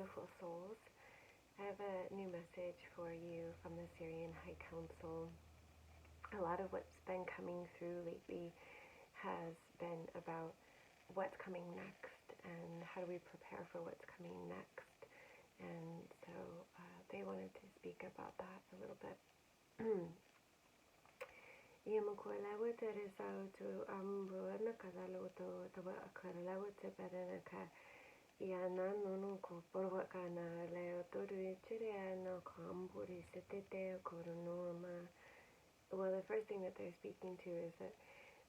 beautiful souls. I have a new message for you from the Sirian High Council. A lot of what's been coming through lately has been about what's coming next and how do we prepare for what's coming next. And so they wanted to speak about that a little bit. Well, the first thing that they're speaking to is that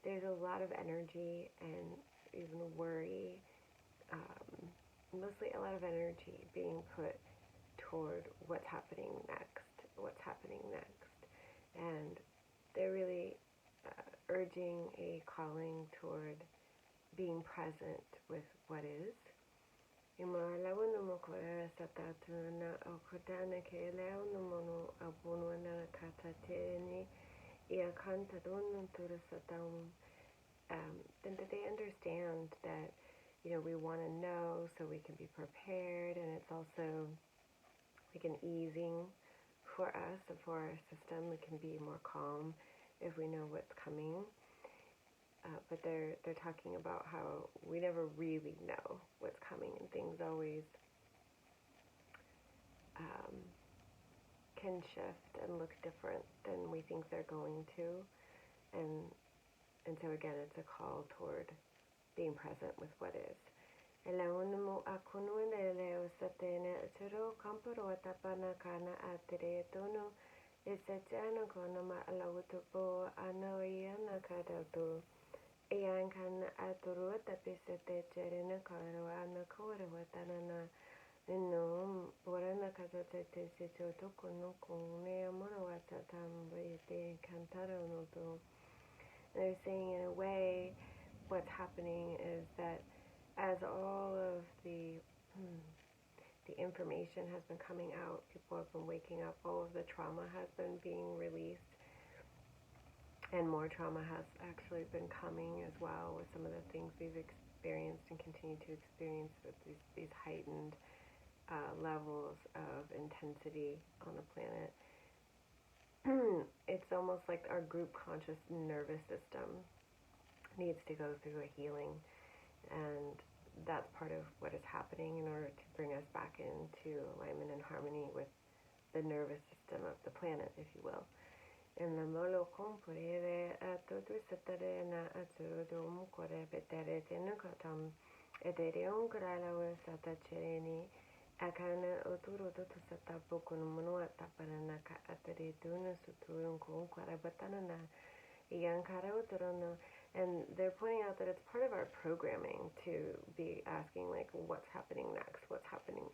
there's a lot of energy and even worry, mostly a lot of energy being put toward what's happening next. And they're really urging a calling toward being present with what is. Then that they understand that, we want to know so we can be prepared, and it's also like an easing for us and for our system. We can be more calm if we know what's coming. But they're talking about how we never really know what's coming, and things always can shift and look different than we think they're going to. And so again, it's a call toward being present with what is. They're saying, in a way, what's happening is that as all of the information has been coming out, people have been waking up, all of the trauma has been being released, and more trauma has actually been coming as well with some of the things we've experienced and continue to experience with these heightened levels of intensity on the planet. It's almost like our group conscious nervous system needs to go through a healing, and that's part of what is happening in order to bring us back into alignment and harmony with the nervous system of the planet, if you will. Akana oturo dotu satapo con monoa taparana ka atere tuna suturun con quarabatanana yankara otorono. And they're pointing out that it's part of our programming to be asking, like, what's happening next? What's happening?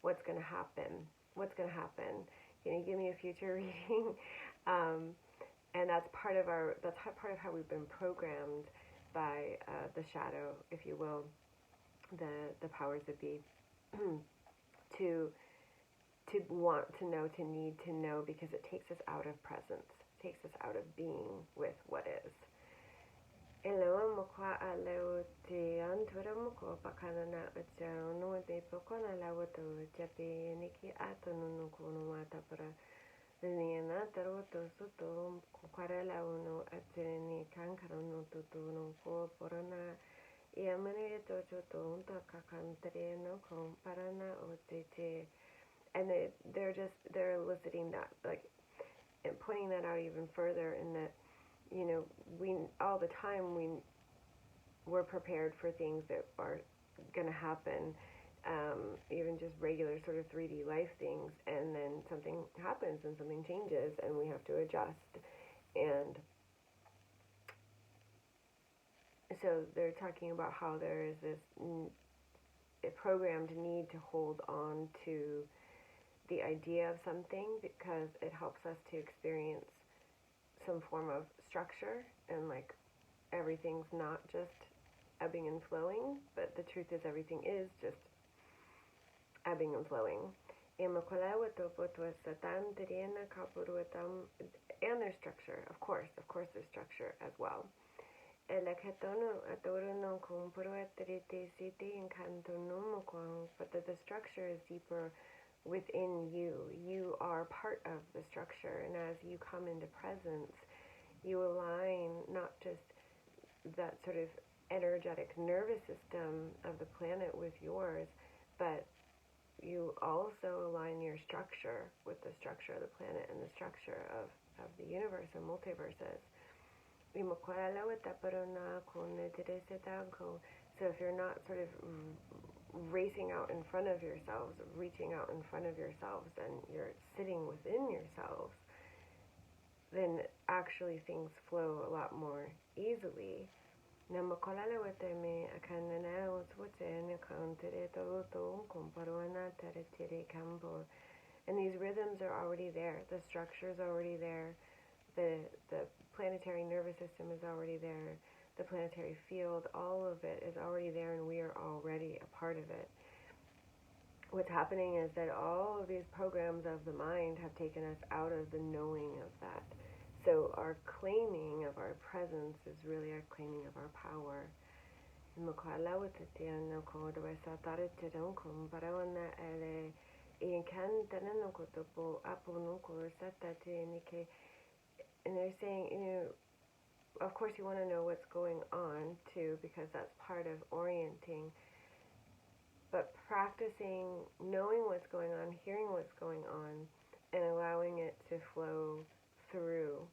What's going to happen? What's going to happen? Can you give me a future reading? And that's part of how we've been programmed by the shadow, if you will, the powers that be. To want to know, to need to know, because it takes us out of presence, takes us out of being with what is. And they're eliciting that, like, and pointing that out even further, in that, we all the time we're prepared for things that are going to happen, even just regular sort of 3D life things, and then something happens and something changes and we have to adjust. And so they're talking about how there is this programmed need to hold on to the idea of something because it helps us to experience some form of structure, and like everything's not just ebbing and flowing, but the truth is everything is just ebbing and flowing. And there's structure, of course there's structure as well. but that the structure is deeper within you. You are part of the structure, and as you come into presence, you align not just that sort of energetic nervous system of the planet with yours, but you also align your structure with the structure of the planet and the structure of the universe and multiverses. So if you're not sort of racing out in front of yourselves, reaching out in front of yourselves, and you're sitting within yourselves, then actually things flow a lot more easily. And these rhythms are already there. The structure is already there. The planetary nervous system is already there. The planetary field, all of it is already there, and we are already a part of it. What's happening is that all of these programs of the mind have taken us out of the knowing of that. So our claiming of our presence is really our claiming of our power. And they're saying, of course you want to know what's going on too, because that's part of orienting. But practicing knowing what's going on, hearing what's going on, and allowing it to flow through,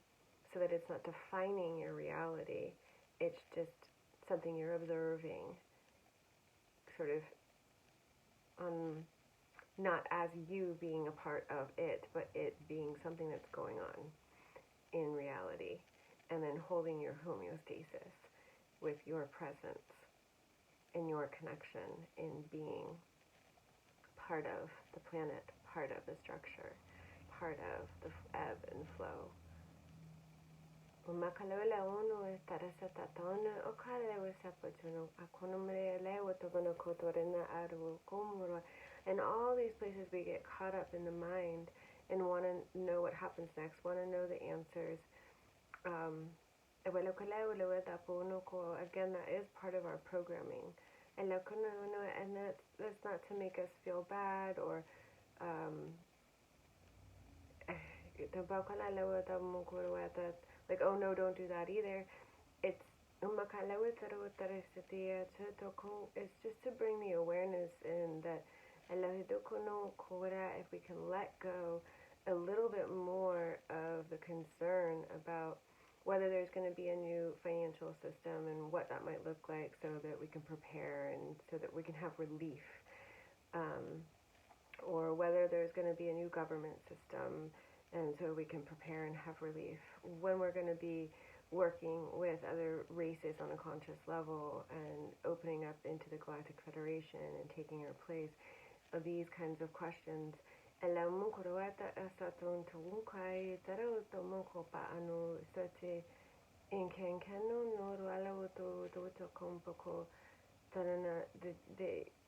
so that it's not defining your reality. It's just something you're observing, sort of not as you being a part of it, but it being something that's going on in reality, and then holding your homeostasis with your presence and your connection in being part of the planet, part of the structure, part of the ebb and flow. And all these places we get caught up in the mind and want to know what happens next, want to know the answers. Again, that is part of our programming. And that's not to make us feel bad or like, oh no, don't do that either. It's just to bring the awareness in that if we can let go a little bit more of the concern about whether there's going to be a new financial system and what that might look like, so that we can prepare and so that we can have relief, or whether there's going to be a new government system and so we can prepare and have relief, when we're going to be working with other races on a conscious level and opening up into the Galactic Federation and taking our place. These kinds of questions.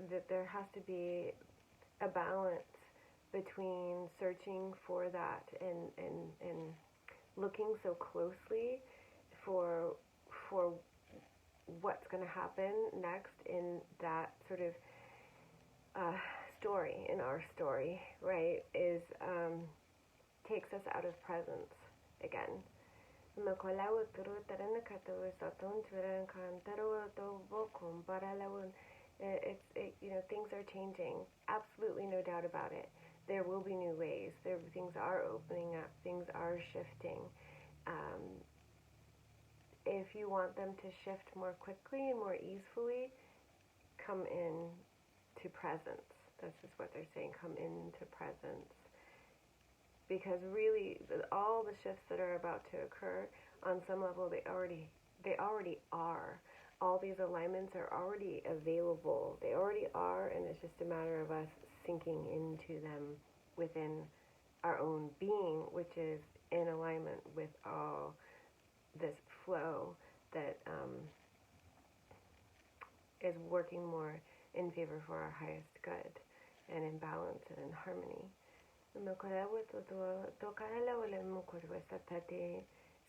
That there has to be a balance between searching for that and looking so closely for what's going to happen next in that sort of story, in our story, right, is takes us out of presence again. Things are changing, absolutely no doubt about it. There will be new ways. Things are opening up. Things are shifting. If you want them to shift more quickly and more easily, come in to presence. This is what they're saying. Come into presence. Because really, all the shifts that are about to occur, on some level, they already are. All these alignments are already available. They already are, and it's just a matter of us sinking into them within our own being, which is in alignment with all this flow that is working more in favor for our highest good and in balance and in harmony.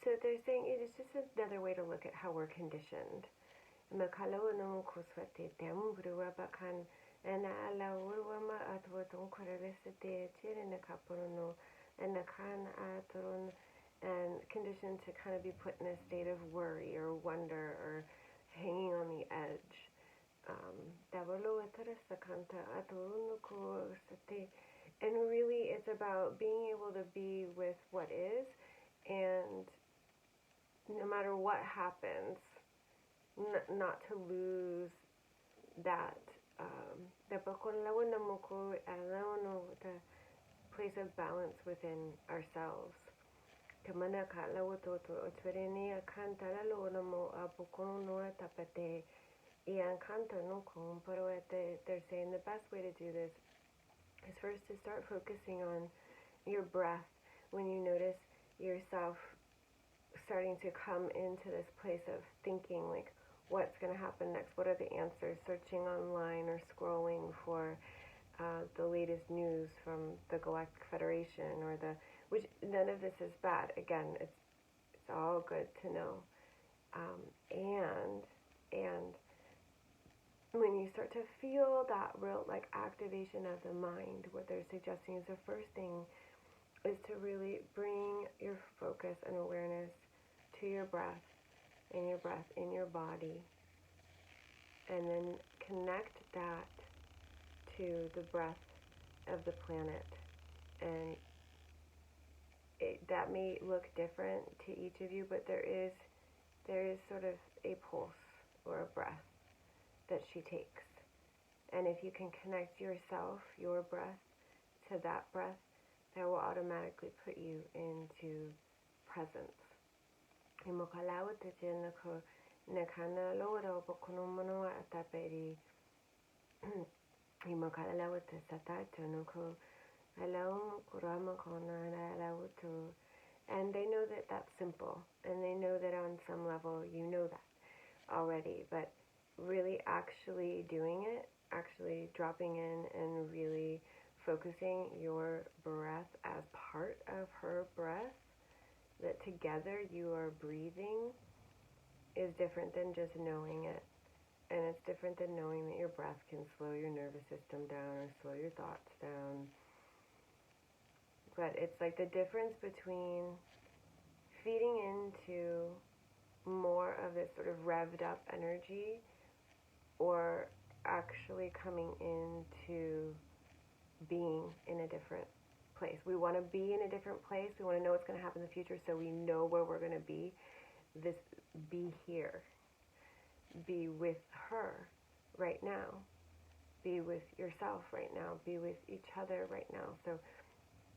So they're saying it is just another way to look at how we're conditioned. Makalawa no kuswate tembrua bakan and ala wama atwoton korelesite chirina kapuno and the kan atron and conditioned to kind of be put in a state of worry or wonder or hanging on the edge. And really it's about being able to be with what is, and no matter what happens, not to lose that the place of balance within ourselves. They're saying the best way to do this is first to start focusing on your breath when you notice yourself starting to come into this place of thinking like, what's going to happen next? What are the answers? Searching online or scrolling for the latest news from the Galactic Federation which none of this is bad. Again, it's all good to know. And when you start to feel that real activation of the mind, what they're suggesting is the first thing is to really bring your focus and awareness to your breath in your body, and then connect that to the breath of the planet. And that may look different to each of you, but there is sort of a pulse or a breath that she takes. And if you can connect yourself, your breath, to that breath, that will automatically put you into presence. And they know that that's simple, and they know that on some level you know that already, but really actually doing it, actually dropping in and really focusing your breath as part of her breath, that together you are breathing, is different than just knowing it. And it's different than knowing that your breath can slow your nervous system down or slow your thoughts down. But it's like the difference between feeding into more of this sort of revved up energy, or actually coming into being in a different place. We want to be in a different place. We want to know what's going to happen in the future, so we know where we're going to be. Be here. Be with her right now. Be with yourself right now. Be with each other right now. So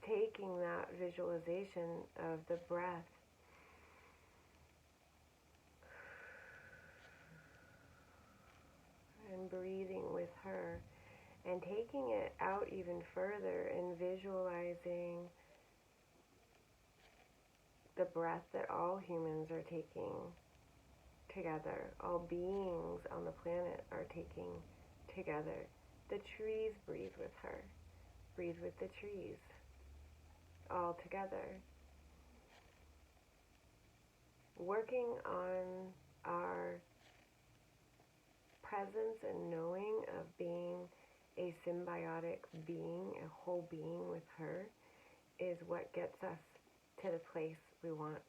taking that visualization of the breath and breathing with her, and taking it out even further and visualizing the breath that all humans are taking together, all beings on the planet are taking together. The trees breathe with her. Breathe with the trees. All together. Working on our presence and knowing of being a symbiotic being, a whole being with her, is what gets us to the place we want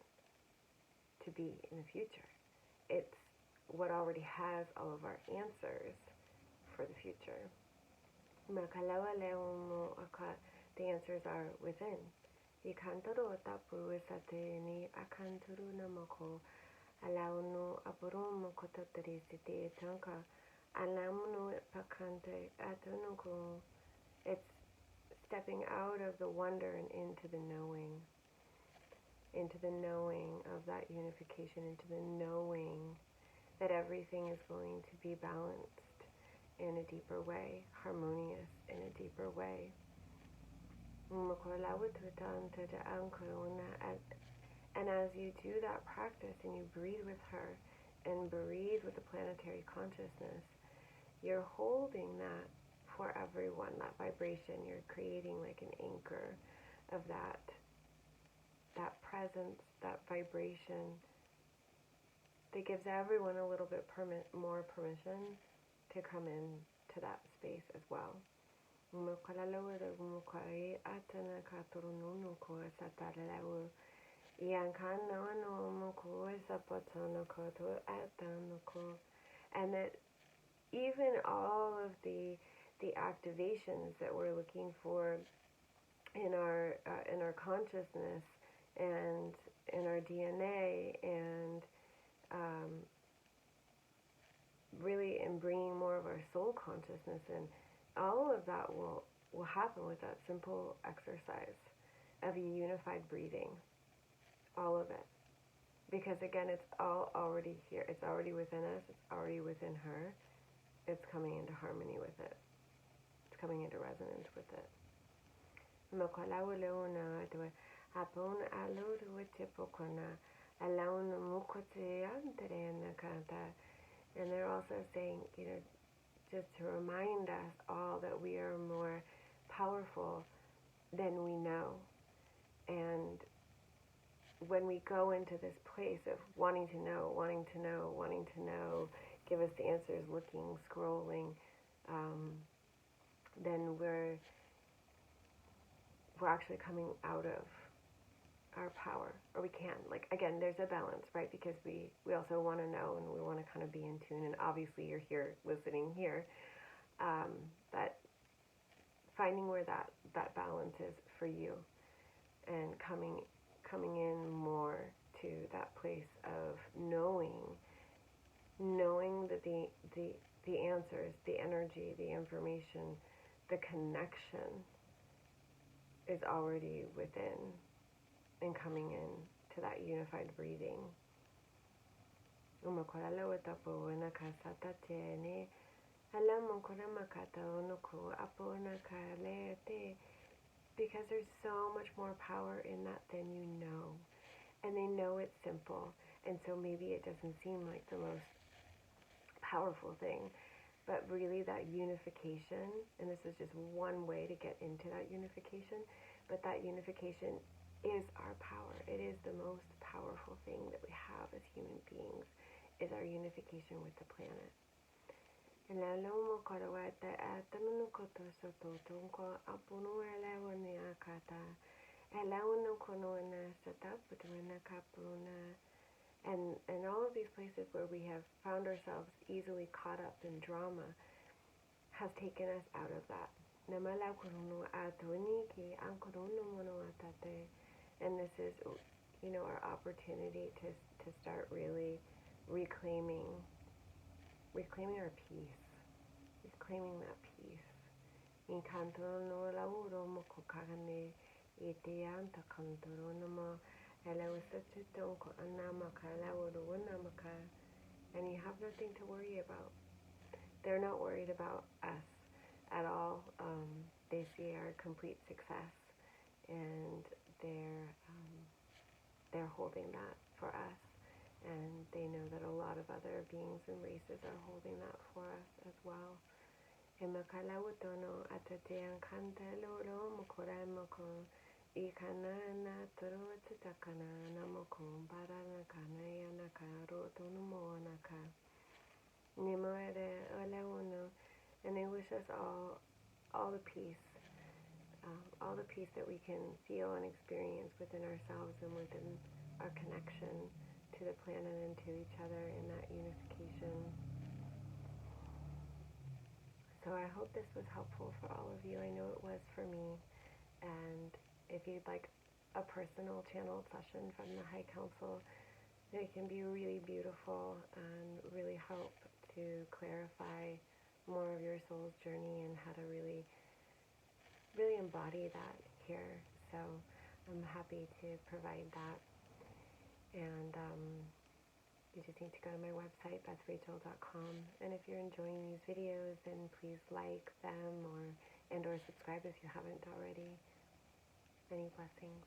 to be in the future. It's what already has all of our answers for the future. The answers are within. It's stepping out of the wonder and into the knowing of that unification, into the knowing that everything is going to be balanced in a deeper way, harmonious in a deeper way. And as you do that practice and you breathe with her and breathe with the planetary consciousness, you're holding that for everyone, that vibration. You're creating like an anchor of that that presence, that vibration that gives everyone a little bit more permission to come in to that space as well. And that even all of the activations that we're looking for in our consciousness and in our DNA, and really in bringing more of our soul consciousness in, all of that will happen with that simple exercise of unified breathing. All of it. Because again, it's all already here. It's already within us. It's already within her. It's coming into harmony with it. It's coming into resonance with it. And they're also saying, just to remind us all that we are more powerful than we know. And when we go into this place of wanting to know, give us the answers, looking, scrolling, then we're actually coming out of our power, or we can. Like, again, there's a balance, right? Because we also want to know, and we want to kind of be in tune, and obviously you're here, listening here, but finding where that balance is for you, and coming in more to that place of knowing that the answers, the energy, the information, the connection is already within, and coming in to that unified breathing. Because there's so much more power in that than you know. And they know it's simple. And so maybe it doesn't seem like the most powerful thing. But really that unification, and this is just one way to get into that unification, but that unification is our power. It is the most powerful thing that we have as human beings, is our unification with the planet. And all of these places where we have found ourselves easily caught up in drama has taken us out of that. And this is, our opportunity to start really reclaiming our peace, reclaiming that peace. And you have nothing to worry about. They're not worried about us at all. They see our complete success, and they're holding that for us. And they know that a lot of other beings and races are holding that for us as well. And they wish us all the peace, all the peace that we can feel and experience within ourselves and within our connection to the planet and to each other in that unification. So I hope this was helpful for all of you. I know it was for me. And if you'd like a personal channeled session from the High Council, it can be really beautiful and really help to clarify more of your soul's journey and how to really, really embody that here. So I'm happy to provide that. And you just need to go to my website, bethrachel.com. And if you're enjoying these videos, then please like them or subscribe if you haven't already. Many blessings.